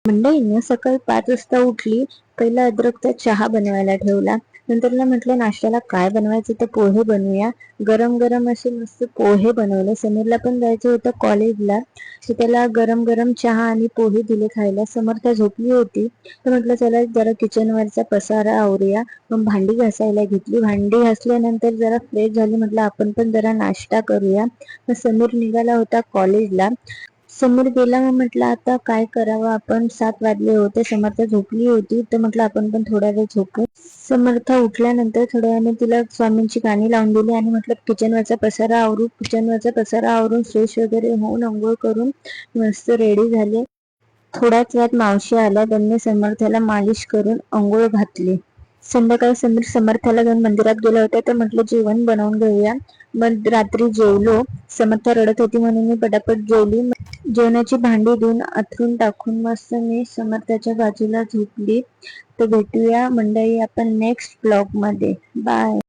मंडळींनी सकाळी 5 वाजता उठली. पहिला अद्रकचा चहा बनवायला ठेवला. नंतरला म्हटलं नाश्त्याला काय बनवायचं, तर पोहे बनवूया. गरम गरम असे मस्त पोहे बनवले. समीरला पण जायचं होतं कॉलेजला, तर त्याला गरम गरम चहा आणि पोहे दिले खायला. समर्था झोपली होती, तर म्हटलं चला जरा किचनवरचा पसारा आवरूया. मग भांडी घासायला घेतली. भांडी घासल्यानंतर जरा फ्रेश झाली. म्हटलं आपण पण जरा नाश्ता करूया. मग समीर निघाला होता कॉलेजला. समोर गेला. मग म्हटलं आता काय करावं आपण, 7 वाजले होते. समर्था झोपली होती, तर म्हटलं आपण पण थोडा वेळ झोपू. समर्था उठल्यानंतर थोड्या वेळाने तिला स्वामींची गाणी लावून दिली आणि म्हटलं किचनवरचा पसारा आवरू. किचनवरचा पसारा आवरून फ्रेश वगैरे होऊन अंघोळ करून मस्त रेडी झाले. थोड्याच वेळात मावशी आल्या. त्यांनी समर्थाला मालिश करून अंघोळ घातली. संध्याकाळी समीर समर्थाला घेऊन मंदिरात गेला होता, तर म्हटलं जेवण बनवून घेऊया. मग रात्री जेवलो. समर्था रडत होती म्हणून मी पटापट जेवली. जेवणाची भांडी धुवून अंथरून टाकून मस्त मी समर्थाच्या बाजूला झोपली. तर भेटूया मंडळी आपण नेक्स्ट ब्लॉग मध्ये. बाय.